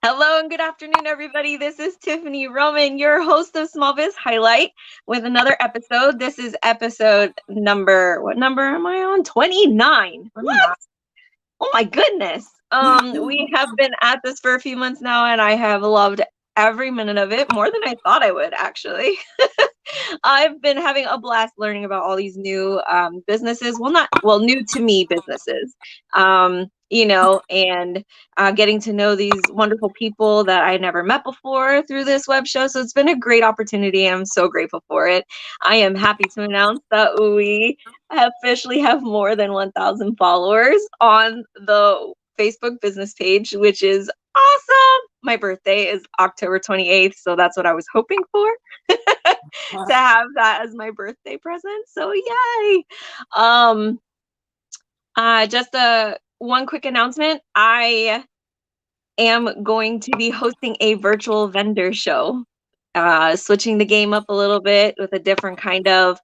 Hello and good afternoon, everybody. This is Tiffany Roman, your host of Small Biz Highlight, with another episode. This is episode number, what number am I on? 29. What? Oh my goodness. We have been at this for a few months now, and I have loved every minute of it, more than I thought I would, actually. I've been having a blast learning about all these new businesses. New to me businesses. And getting to know these wonderful people that I never met before through this web show. So it's been a great opportunity. I'm so grateful for it. I am happy to announce that we officially have more than 1,000 followers on the Facebook business page, which is awesome. My birthday is October 28th, so that's what I was hoping for. To have that as my birthday present. So yay. Just one quick announcement. I am going to be hosting a virtual vendor show, switching the game up a little bit with a different kind of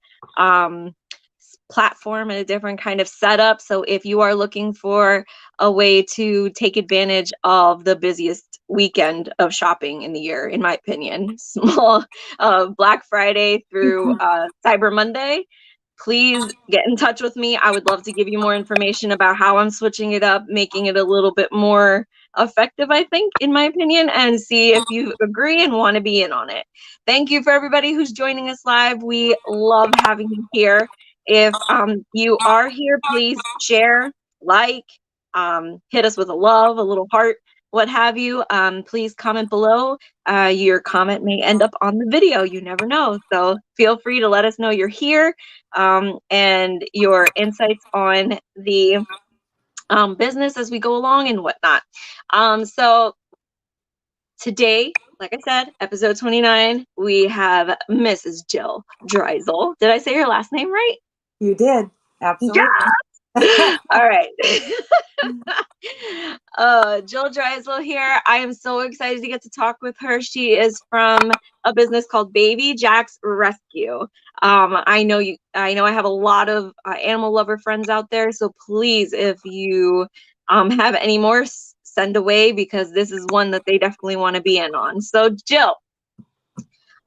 platform and a different kind of setup. So if you are looking for a way to take advantage of the busiest weekend of shopping in the year, in my opinion, small Black Friday through Cyber Monday, please get in touch with me. I would love to give you more information about how I'm switching it up, making it a little bit more effective, I think, in my opinion, and see if you agree and want to be in on it. Thank you for everybody who's joining us live. We love having you here. If you are here, please share, like, hit us with a love, a little heart, what have you. Please comment below. Your comment may end up on the video. You never know. So feel free to let us know you're here, and your insights on the business as we go along and whatnot. So today, like I said, episode 29, we have Mrs. Jill Dryzal. Did I say your last name right? You did. Absolutely. Yeah. All right. Jill Dryzal here. I am so excited to get to talk with her. She is from a business called Baby Jack's Rescue. I know I have a lot of animal lover friends out there. So please, if you have any more, send away, because this is one that they definitely want to be in on. So Jill,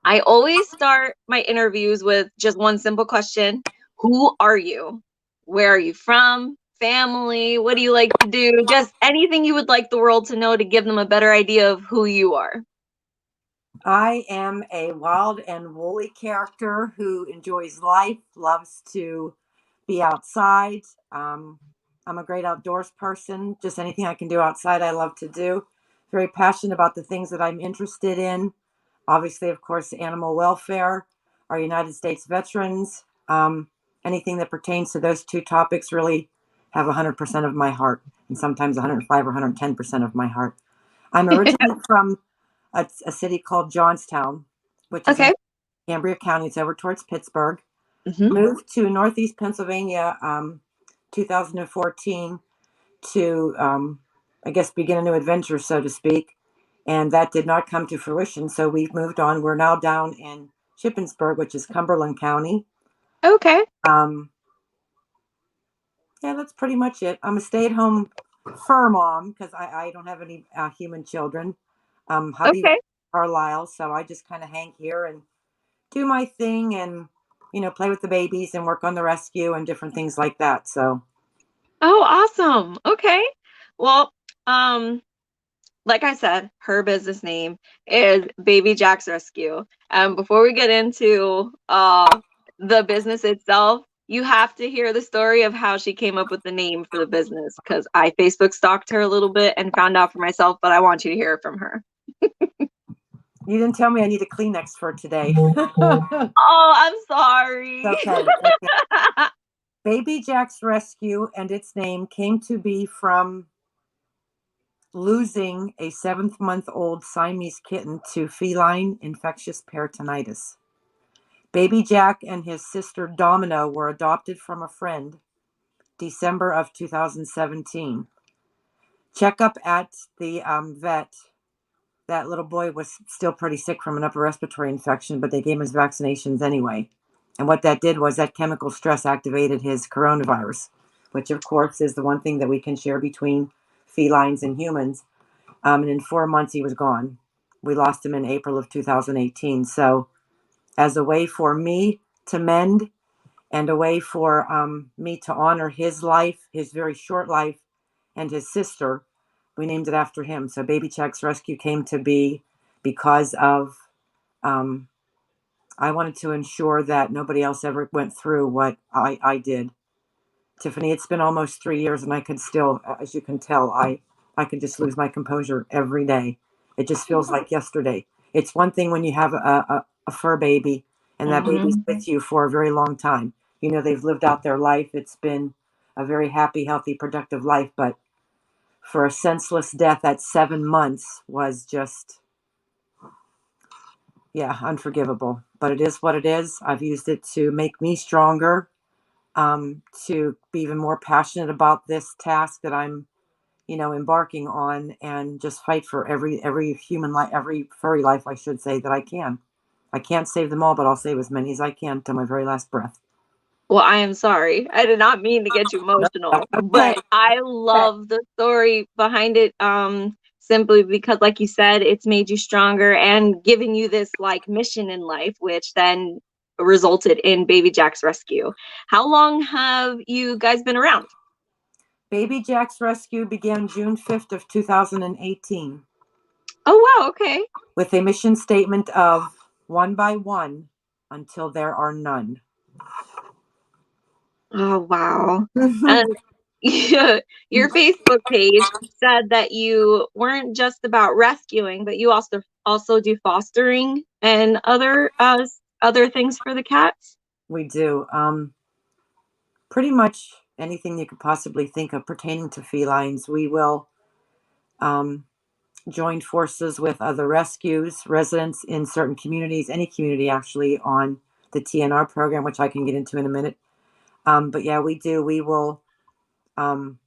I always start my interviews with just one simple question. Who are you? Where are you from? Family? What do you like to do? Just anything you would like the world to know to give them a better idea of who you are. I am a wild and woolly character who enjoys life, loves to be outside. I'm a great outdoors person. Just anything I can do outside, I love to do. Very passionate about the things that I'm interested in. Obviously, of course, animal welfare, our United States veterans. Anything that pertains to those two topics really have 100% of my heart, and sometimes 105 or 110% of my heart. I'm originally from a city called Johnstown, which is in Cambria County. It's over towards Pittsburgh. Moved to Northeast Pennsylvania 2014 to, I guess, begin a new adventure, so to speak. And that did not come to fruition. So we've moved on. We're now down in Shippensburg, which is Cumberland County. Okay. Yeah, that's pretty much it. I'm a stay-at-home fur mom because I don't have any human children. Hubby Carlisle, so I just kind of hang here and do my thing and, play with the babies and work on the rescue and different things like that. So. Oh, awesome. Okay. Well, like I said, her business name is Baby Jack's Rescue. Before we get into the business itself, you have to hear the story of how she came up with the name for the business, because I Facebook stalked her a little bit and found out for myself, but I want you to hear it from her. You didn't tell me I need a Kleenex for today. Oh, I'm sorry. Okay. Baby Jack's Rescue and its name came to be from losing a 7-month-old Siamese kitten to feline infectious peritonitis. Baby Jack and his sister Domino were adopted from a friend December of 2017. Checkup at the vet. That little boy was still pretty sick from an upper respiratory infection, but they gave him his vaccinations anyway. And what that did was that chemical stress activated his coronavirus, which of course is the one thing that we can share between felines and humans. And in 4 months, he was gone. We lost him in April of 2018. So, as a way for me to mend and a way for me to honor his life, his very short life, and his sister, we named it after him. So, Baby Jack's Rescue came to be because of um, I wanted to ensure that nobody else ever went through what I did. Tiffany, it's been almost 3 years, and I could still, as you can tell, I could just lose my composure every day. It just feels like yesterday. It's one thing when you have a fur baby and that baby's Hmm. with you for a very long time. You know, they've lived out their life. It's been a very happy, healthy, productive life. But for a senseless death at 7 months was just, yeah, unforgivable. But it is what it is. I've used it to make me stronger, to be even more passionate about this task that I'm, embarking on, and just fight for every human life, every furry life, I should say, that I can. I can't save them all, but I'll save as many as I can till my very last breath. Well, I am sorry. I did not mean to get you That's emotional, okay. but I love the story behind it, simply because, like you said, it's made you stronger and given you this like mission in life, which then resulted in Baby Jack's rescue. How long have you guys been around? Baby Jack's rescue began June 5th of 2018 Oh, wow, okay. with a mission statement of one by one until there are none. Oh, wow. And yeah, your Facebook page said that you weren't just about rescuing, but you also do fostering and other things for the cats. We do. Pretty much anything you could possibly think of pertaining to felines. We will um, join forces with other rescues, residents in certain communities, any community actually, on the TNR program, which I can get into in a minute. But yeah, we do. We will, um,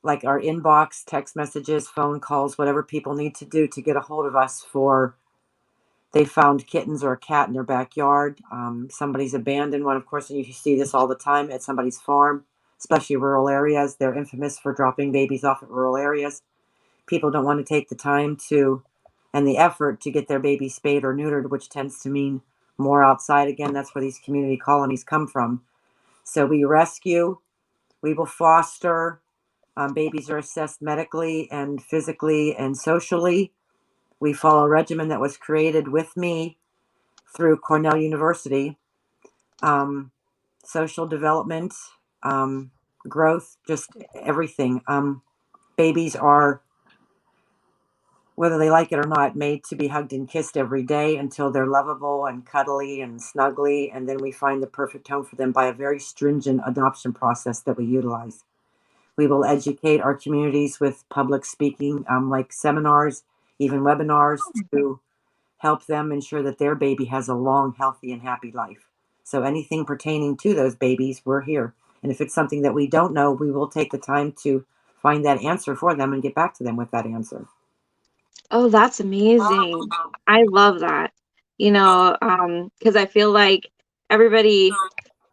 like our inbox, text messages, phone calls, whatever people need to do to get a hold of us for they found kittens or a cat in their backyard. Somebody's abandoned one, of course, and you see this all the time at somebody's farm, especially rural areas. They're infamous for dropping babies off at rural areas. People don't want to take the time to and the effort to get their baby spayed or neutered, which tends to mean more outside. Again, that's where these community colonies come from. So we rescue, we will foster. Babies are assessed medically and physically and socially. We follow a regimen that was created with me through Cornell University. Um, Social development, um, growth, just everything. Babies are, whether they like it or not, made to be hugged and kissed every day until they're lovable and cuddly and snuggly. And then we find the perfect home for them by a very stringent adoption process that we utilize. We will educate our communities with public speaking, like seminars, even webinars, to help them ensure that their baby has a long, healthy, and happy life. So anything pertaining to those babies, we're here. And if it's something that we don't know, we will take the time to find that answer for them and get back to them with that answer. Oh, that's amazing. I love that. Because I feel like everybody,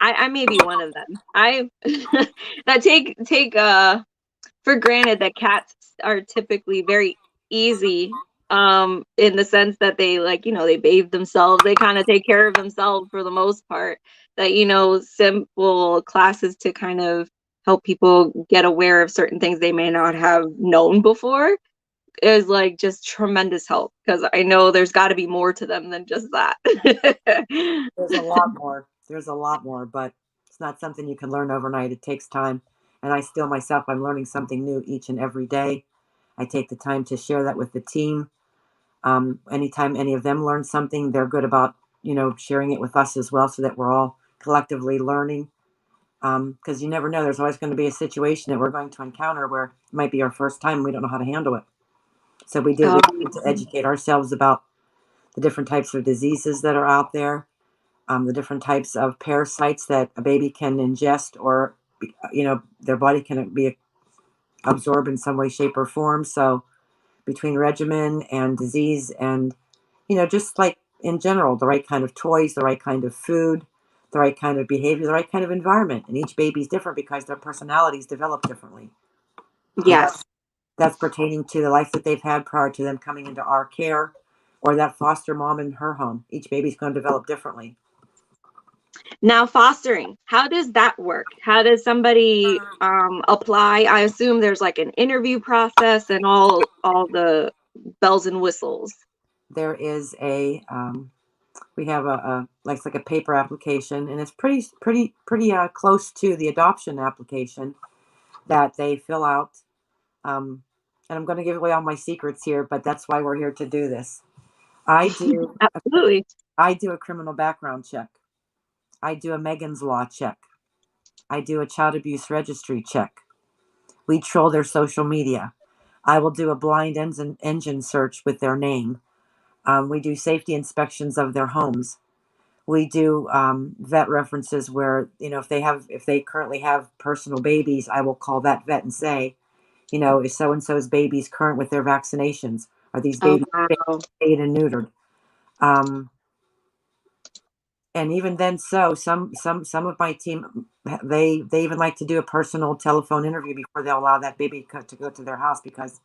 I may be one of them. I that take for granted that cats are typically very easy, in the sense that they, like, they bathe themselves, they kind of take care of themselves for the most part, that simple classes to kind of help people get aware of certain things they may not have known before is like just tremendous help, because I know there's got to be more to them than just that. There's a lot more. There's a lot more, but it's not something you can learn overnight. It takes time. And I still myself, I'm learning something new each and every day. I take the time to share that with the team. Anytime any of them learn something, they're good about, sharing it with us as well, so that we're all collectively learning. Because you never know, there's always going to be a situation that we're going to encounter where it might be our first time and we don't know how to handle it. So we do. Oh, We need to educate ourselves about the different types of diseases that are out there, the different types of parasites that a baby can ingest, or their body can be absorbed in some way, shape, or form. So between regimen and disease, and just like in general, the right kind of toys, the right kind of food, the right kind of behavior, the right kind of environment. And each baby's different because their personalities develop differently. So that's yes. That's pertaining to the life that they've had prior to them coming into our care, or that foster mom in her home. Each baby's going to develop differently. Now, fostering, how does that work? How does somebody apply? I assume there's like an interview process and all the bells and whistles. There is we have a like a paper application, and it's pretty close to the adoption application that they fill out. And I'm going to give away all my secrets here, but that's why we're here to do this. I do Absolutely. I do a criminal background check. I do a Megan's Law check. I do a child abuse registry check. We troll their social media. I will do a blind engine search with their name. We do safety inspections of their homes. We do vet references where, if they currently have personal babies, I will call that vet and say, is so and so's babies current with their vaccinations? Are these Oh, babies wow. spayed and neutered? And even then, some of my team, they even like to do a personal telephone interview before they'll allow that baby to go to their house, because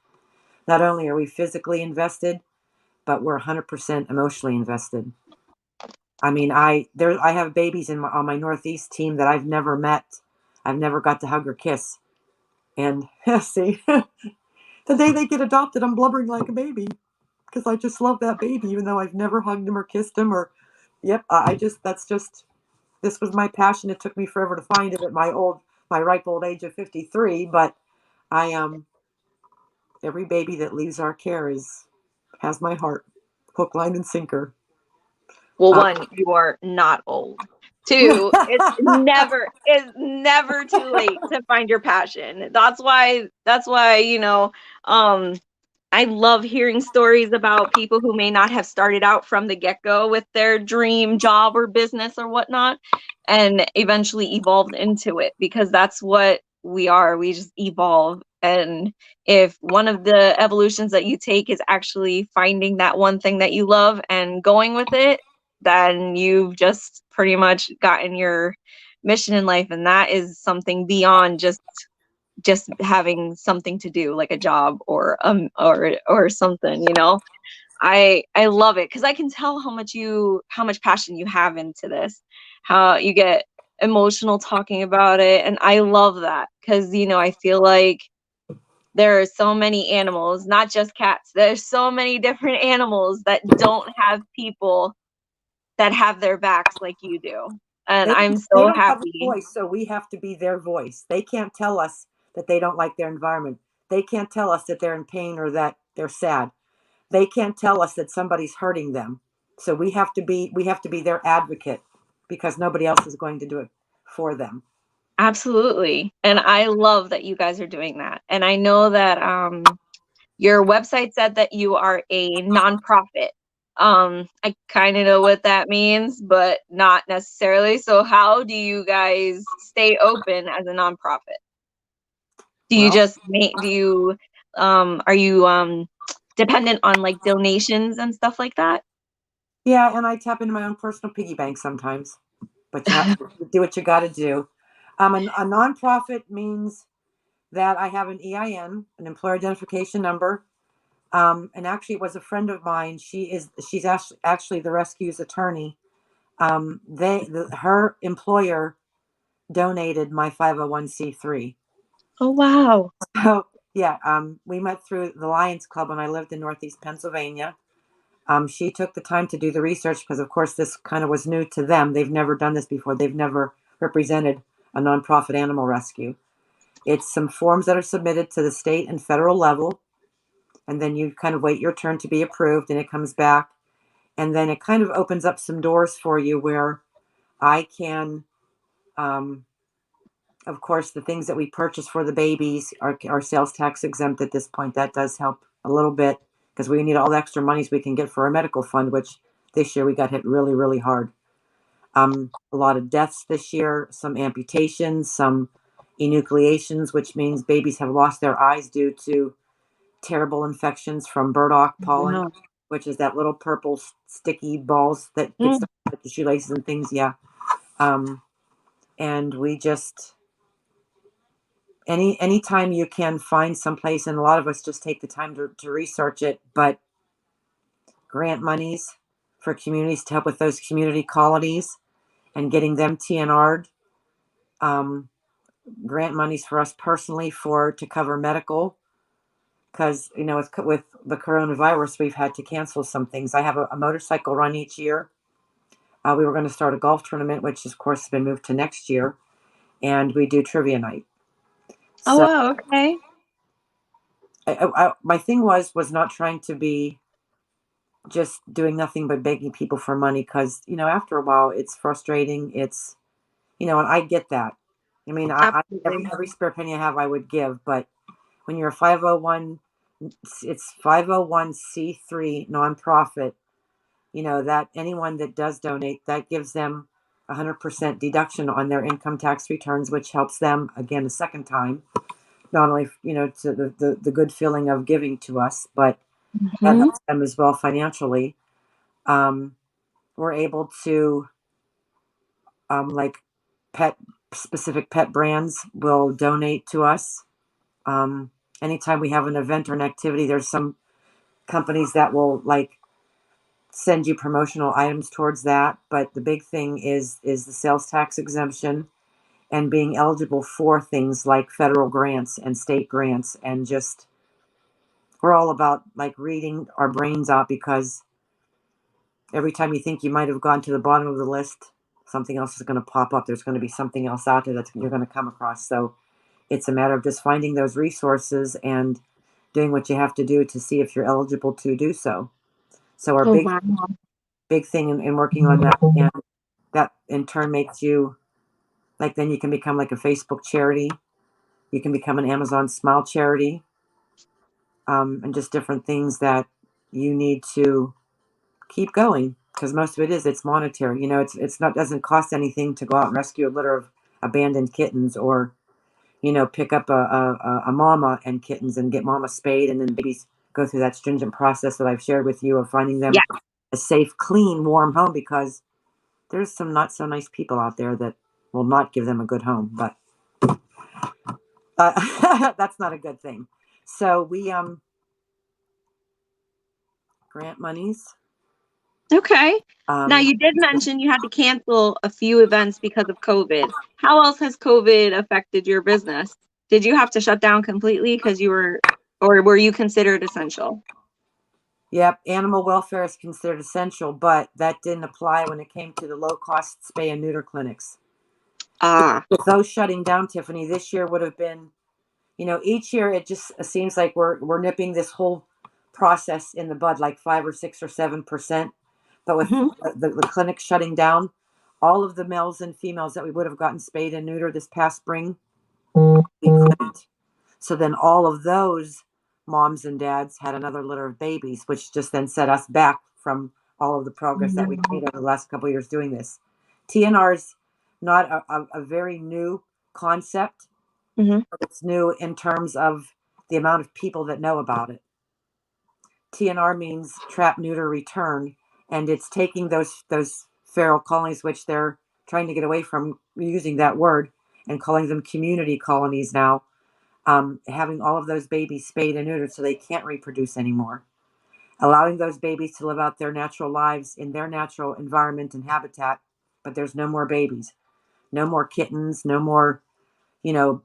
not only are we physically invested, but we're 100% emotionally invested. I mean, I have babies on my Northeast team that I've never met. I've never got to hug or kiss. And see, the day they get adopted, I'm blubbering like a baby because I just love that baby, even though I've never hugged him or kissed him or, yep, this was my passion. It took me forever to find it at my ripe old age of 53. But every baby that leaves our care has my heart, hook, line, and sinker. Well, one, you are not old. Two, it's never too late to find your passion. That's why, I love hearing stories about people who may not have started out from the get-go with their dream job or business or whatnot, and eventually evolved into it, because that's what we are. We just evolve. And if one of the evolutions that you take is actually finding that one thing that you love and going with it, then you've just pretty much gotten your mission in life. And that is something beyond just having something to do, like a job or something. I love it because I can tell how much passion you have into this, how you get emotional talking about it. And I love that because I feel like there are so many animals, not just cats. There's so many different animals that don't have people that have their backs like you do. And They I'm they so don't have a happy. voice, so we have to be their voice. They can't tell us that they don't like their environment. They can't tell us that they're in pain or that they're sad. They can't tell us that somebody's hurting them. So we have to be their advocate, because nobody else is going to do it for them. Absolutely. And I love that you guys are doing that. And I know that your website said that you are a nonprofit. I kind of know what that means, but not necessarily. So how do you guys stay open as a nonprofit? Do you Well, just make, do you, are you dependent on like donations and stuff like that? yeah, and I tap into my own personal piggy bank sometimes, but you have to do what you got to do. A nonprofit means that I have an EIN, an employer identification number. And actually, it was a friend of mine. She's actually the rescue's attorney. Her employer donated my 501(c)(3). Oh, wow. So yeah, we met through the Lions Club when I lived in Northeast Pennsylvania. She took the time to do the research because, of course, this kind of was new to them. They've never done this before. They've never represented a nonprofit animal rescue. It's some forms that are submitted to the state and federal level, and then you kind of wait your turn to be approved, and it comes back. And then it kind of opens up some doors for you where I can, of course, the things that we purchase for the babies are sales tax exempt at this point. That does help a little bit because we need all the extra monies we can get for our medical fund, which this year we got hit really, really hard. A lot of deaths this year, some amputations, some enucleations, which means babies have lost their eyes due to terrible infections from burdock pollen, Wow. which is that little purple sticky balls that get Mm. stuck with the shoelaces and things. Yeah. And we just, anytime you can find someplace, and a lot of us just take the time to research it, but grant monies for communities to help with those community colonies and getting them TNR'd. Um, grant monies for us personally to cover medical, because with the coronavirus we've had to cancel some things. I have a motorcycle run each year. We were going to start a golf tournament, which of course has been moved to next year, and we do trivia night. Oh, So wow. Okay. my thing was not trying to be just doing nothing but begging people for money, because after a while it's frustrating. It's and I get that. I mean, Absolutely. every spare penny I have I would give, but when you're a 501, it's 501c3 nonprofit, that anyone that does donate, that gives them 100% deduction on their income tax returns, which helps them again a second time, not only to the good feeling of giving to us, but that Hmm. helps them as well financially. We're able to, like, pet specific pet brands will donate to us. um, Anytime we have an event or an activity, there's some companies that will, like, send you promotional items towards that. But the big thing is the sales tax exemption and being eligible for things like federal grants and state grants. And just, we're all about, like, reading our brains out, because every time you think you might have gone to the bottom of the list, something else is going to pop up. There's going to be something else out there that you're going to come across. So it's a matter of just finding those resources and doing what you have to do to see if you're eligible to do so. So our Oh, big wow. big thing in working on that, and that in turn makes you, like, then you can become like a Facebook charity. You can become an Amazon Smile charity, and just different things that you need to keep going, because most of it's monetary. It's not, doesn't cost anything to go out and rescue a litter of abandoned kittens, or pick up a mama and kittens and get mama spayed, and then babies go through that stringent process that I've shared with you of finding them Yeah. a safe, clean, warm home, because there's some not so nice people out there that will not give them a good home. But that's not a good thing. So we grant monies. Okay. Now, Um, you did mention you had to cancel a few events because of COVID. How else has COVID affected your business? Did you have to shut down completely because or were you considered essential? yep, animal welfare is considered essential, but that didn't apply when it came to the low cost spay and neuter clinics. Ah. With those shutting down, Tiffany, this year would have been, each year it just seems like we're nipping this whole process in the bud, like 5 or 6 or 7%. But with Mhm. the clinic shutting down, all of the males and females that we would have gotten spayed and neutered this past spring, we couldn't. So then all of those moms and dads had another litter of babies, which just then set us back from all of the progress that we made over the last couple of years doing this. TNR's not a very new concept. Mhm. It's new in terms of the amount of people that know about it. TNR means trap, neuter, return, and it's taking those feral colonies, which they're trying to get away from using that word, and calling them community colonies now. Having all of those babies spayed and neutered so they can't reproduce anymore. Allowing those babies to live out their natural lives in their natural environment and habitat, but there's no more babies, no more kittens, no more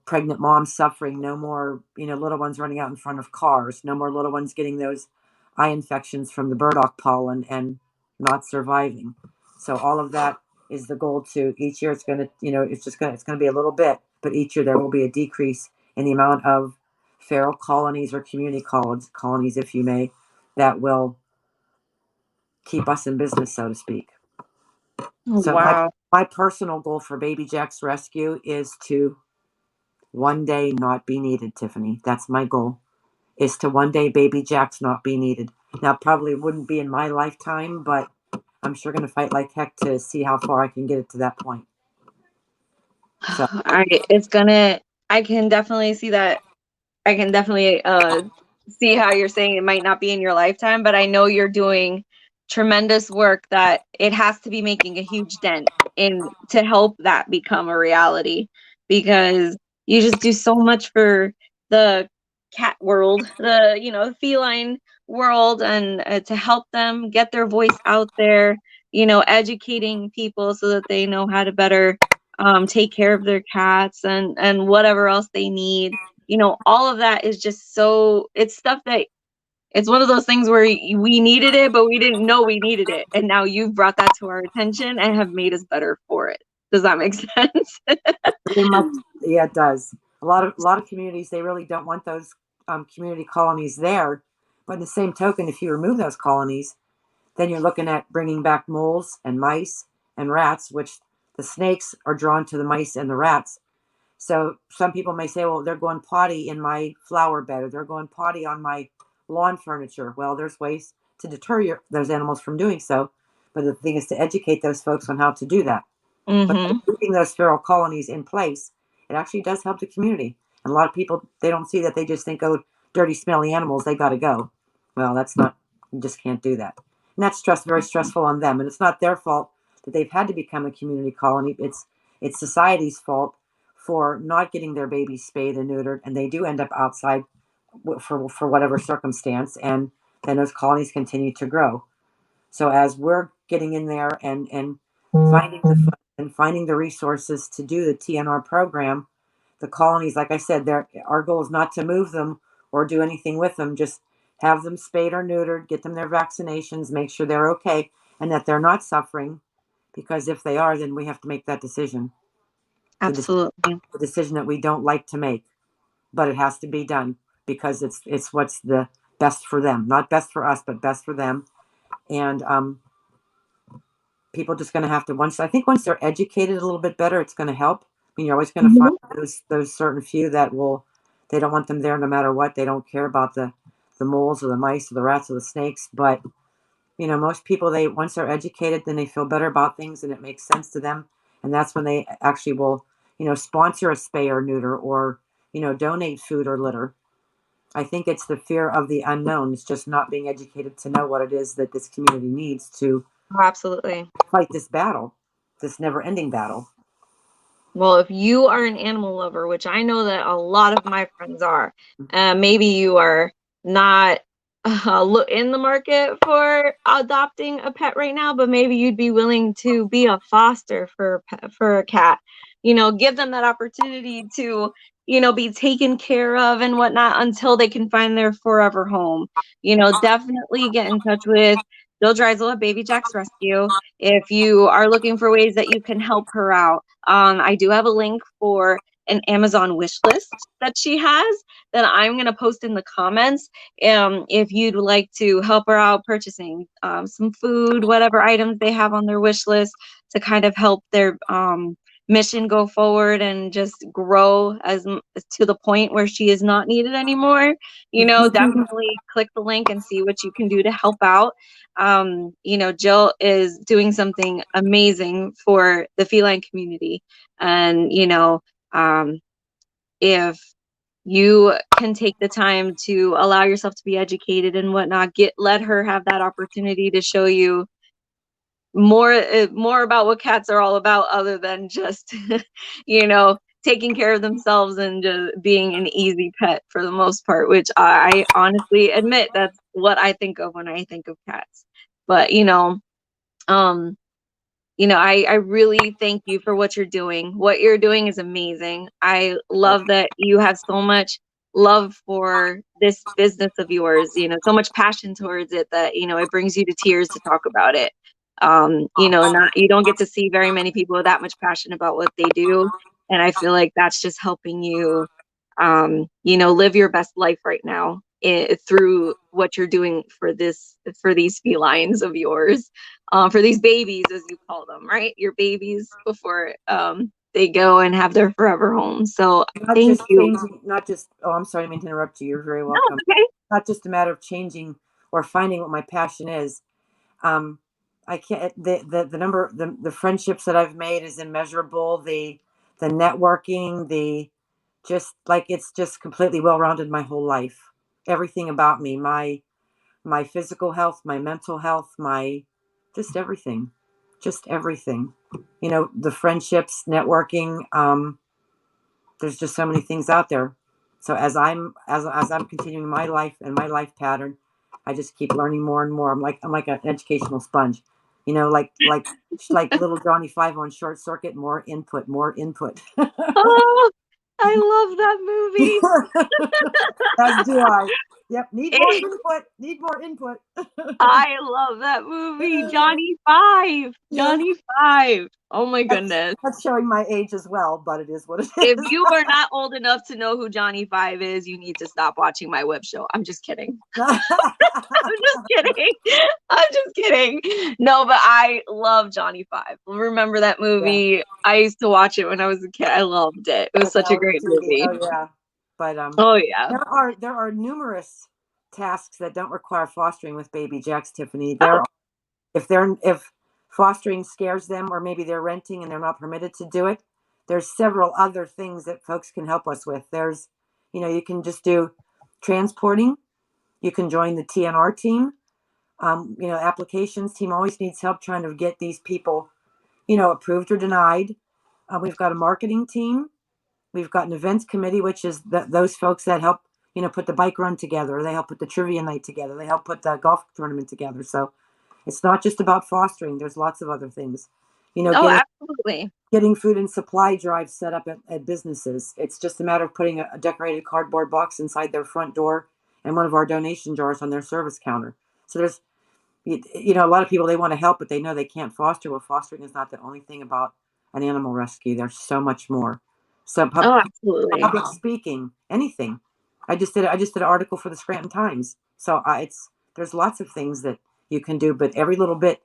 pregnant moms suffering, no more, little ones running out in front of cars, no more little ones getting those eye infections from the burdock pollen and not surviving. So all of that is the goal. To each year, it's going to, it's going to be a little bit, but each year there will be a decrease in the amount of feral colonies or community colonies, if you may, that will keep us in business, so to speak. Oh, So wow. my personal goal for Baby Jack's rescue is to one day not be needed, Tiffany. That's my goal, is to one day Baby Jack's not be needed. Now, probably wouldn't be in my lifetime, but I'm sure going to fight like heck to see how far I can get it to that point. So, It's gonna, I can definitely see that. I can definitely see how you're saying it might not be in your lifetime, but I know you're doing tremendous work that it has to be making a huge dent in to help that become a reality, because You just do so much for the cat world, the, feline world, and to help them get their voice out there, educating people so that they know how to better take care of their cats and whatever else they need. All of that is just so, it's stuff that, it's one of those things where we needed it, but we didn't know we needed it. And now you've brought that to our attention and have made us better for it. Does that make sense? Pretty much, yeah, it does. A lot of communities, they really don't want those community colonies there. But in the same token, if you remove those colonies, then you're looking at bringing back moles and mice and rats, which the snakes are drawn to the mice and the rats. So some people may say, well, they're going potty in my flower bed, or they're going potty on my lawn furniture. Well, there's ways to deter those animals from doing so. But the thing is to educate those folks on how to do that. But Mm-hmm. keeping those feral colonies in place, it actually does help the community. And a lot of people, they don't see that. They just think, oh, dirty, smelly animals, they got to go. Well, that's not, you just can't do that. And that's very stressful on them. And it's not their fault that they've had to become a community colony. It's society's fault for not getting their babies spayed and neutered. And they do end up outside for whatever circumstance. And then those colonies continue to grow. So as we're getting in there and finding the funds and finding the resources to do the TNR program, the colonies, like I said, our goal is not to move them or do anything with them. Just have them spayed or neutered, get them their vaccinations, make sure they're okay and that they're not suffering. Because if they are, then we have to make that decision. The, Absolutely. the decision that we don't like to make, but it has to be done because it's what's the best for them, not best for us, but best for them. And people just going to have to once they're educated a little bit better, it's going to help. I mean, you're always going to find Mhm. those certain few that will they don't want them there no matter what. They don't care about the moles or the mice or the rats or the snakes. But most people, they once they're educated, then they feel better about things and it makes sense to them. And that's when they actually will sponsor a spay or neuter or donate food or litter. I think it's the fear of the unknown. It's just not being educated to know what it is that this community needs to Oh, absolutely. fight this battle, this never ending battle. Well, if you are an animal lover, which I know that a lot of my friends are, maybe you are not in the market for adopting a pet right now, but maybe you'd be willing to be a foster for a cat. Give them that opportunity to, be taken care of and whatnot until they can find their forever home. Definitely get in touch with Jill Dryzal at Baby Jack's Rescue if you are looking for ways that you can help her out. I do have a link for an Amazon wish list that she has that I'm going to post in the comments. If you'd like to help her out purchasing some food, whatever items they have on their wish list to kind of help their mission go forward and just grow to the point where she is not needed anymore, definitely click the link and see what you can do to help out. Jill is doing something amazing for the feline community. And, if you can take the time to allow yourself to be educated and whatnot, let her have that opportunity to show you more about what cats are all about other than just, taking care of themselves and just being an easy pet for the most part, which I honestly admit that's what I think of when I think of cats. But um I really thank you for what you're doing. What you're doing is amazing. I love that you have so much love for this business of yours, so much passion towards it that, it brings you to tears to talk about it. Not you don't get to see very many people with that much passion about what they do. And I feel like that's just helping you live your best life right now through what you're doing for these felines of yours, for these babies, as you call them, right? Your babies before they go and have their forever home. So Not thank just you. changing, not just, oh, I'm sorry, I mean to interrupt you. You're very No, welcome. it's okay. Not just a matter of changing or finding what my passion is. Um, I can't, the number, the friendships that I've made is immeasurable. The networking, it's just completely well-rounded my whole life. Everything about me, my physical health, my mental health, my just everything, just everything. The friendships, networking. there's just so many things out there. So as I'm continuing my life and my life pattern, I just keep learning more and more. I'm like an educational sponge, like little Johnny Five on Short Circuit. More input, more input. Oh, I love that movie. As do I. Yep. Need more It, input. Need more input. I love that movie, Johnny Five. Yes. Johnny Five. Oh my That's goodness. that's showing my age as well, but it is what it If is. you are not old enough to know who Johnny Five is, you need to stop watching my web show. I'm just kidding. I'm just kidding. I'm just kidding. No, but I love Johnny Five. Remember that Yeah. movie? I used to watch it when I was a kid. I loved it. It was With such a Howard great Judy. movie. Oh yeah. But Oh yeah. there are numerous tasks that don't require fostering with baby jacks, Tiffany. Oh, If fostering scares them, or maybe they're renting and they're not permitted to do it, there's several other things that folks can help us with. There's, you can just do transporting. You can join the TNR team. Applications team always needs help trying to get these people, approved or denied. We've got a marketing team. We've got an events committee, which is those folks that help, put the bike run together. They help put the trivia night together. They help put the golf tournament together. So it's not just about fostering. There's lots of other things. oh, Getting absolutely. getting food and supply drives set up at businesses. It's just a matter of putting a decorated cardboard box inside their front door and one of our donation jars on their service counter. So there's, a lot of people, they want to help, but they know they can't foster. Well, fostering is not the only thing about an animal rescue. There's so much more. So Oh, absolutely. public speaking, anything. I just did an article for the Scranton Times. So there's lots of things that you can do, but every little bit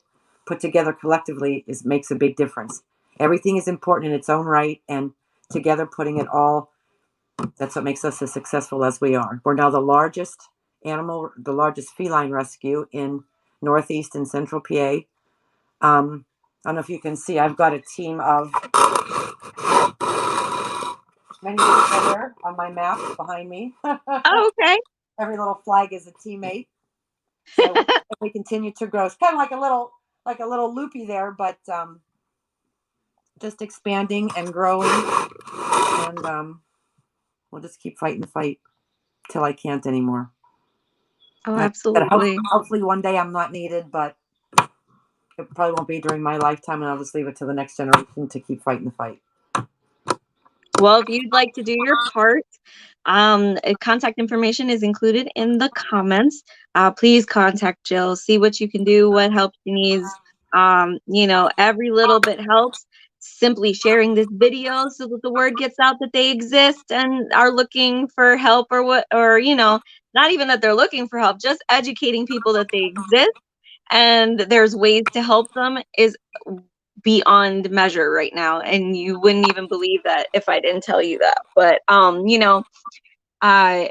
put together collectively makes a big difference. Everything is important in its own right, and together putting it all, that's what makes us as successful as we are. We're now the largest feline rescue in Northeast and Central PA. I don't know if you can see, I've got a team of many people there on my map behind me. Oh, okay. Every little flag is a teammate. So we continue to grow. It's kind of like a little loopy there, but just expanding and growing, and we'll just keep fighting the fight till I can't anymore. Oh, But absolutely. hopefully one day I'm not needed, but it probably won't be during my lifetime, and I'll just leave it to the next generation to keep fighting the fight. Well, if you'd like to do your part, contact information is included in the comments. Please contact Jill, see what you can do, what help she needs. Every little bit helps. Simply sharing this video so that the word gets out that they exist and are looking for help, not even that they're looking for help, just educating people that they exist and there's ways to help them is beyond measure right now, and you wouldn't even believe that if I didn't tell you that. But I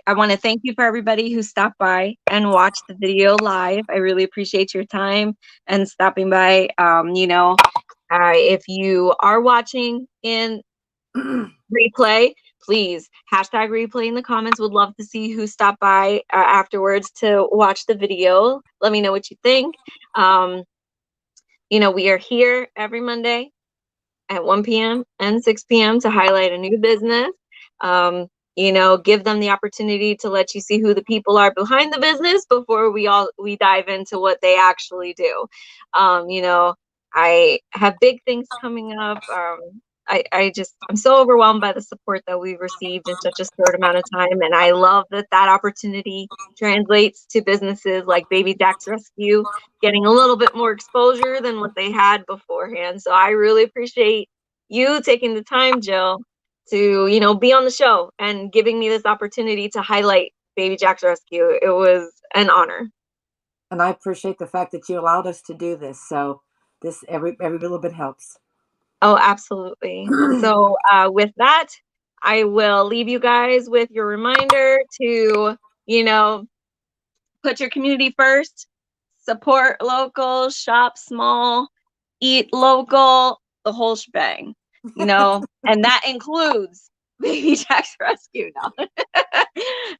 want to thank you for everybody who stopped by and watched the video live. I really appreciate your time and stopping by. If you are watching in replay, please hashtag replay in the comments. Would love to see who stopped by afterwards to watch the video. Let me know what you think. We are here every Monday at 1 p.m. and 6 p.m. to highlight a new business. Give them the opportunity to let you see who the people are behind the business before we dive into what they actually do. I have big things coming up. I'm so overwhelmed by the support that we've received in such a short amount of time. And I love that opportunity translates to businesses like Baby Jack's Rescue getting a little bit more exposure than what they had beforehand. So I really appreciate you taking the time, Jill, to, be on the show and giving me this opportunity to highlight Baby Jack's Rescue. It was an honor. And I appreciate the fact that you allowed us to do this. So this every little bit helps. Oh, absolutely. So with that, I will leave you guys with your reminder to, put your community first, support local, shop small, eat local, the whole shebang, and that includes Baby Jack's Rescue now.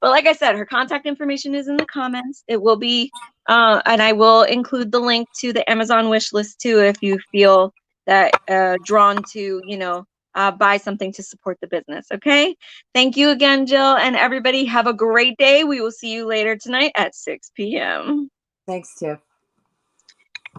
But like I said, her contact information is in the comments. It will be, and I will include the link to the Amazon wish list too, if you feel that drawn to, buy something to support the business. Okay. Thank you again, Jill, and everybody have a great day. We will see you later tonight at 6 p.m. Thanks, Tiff.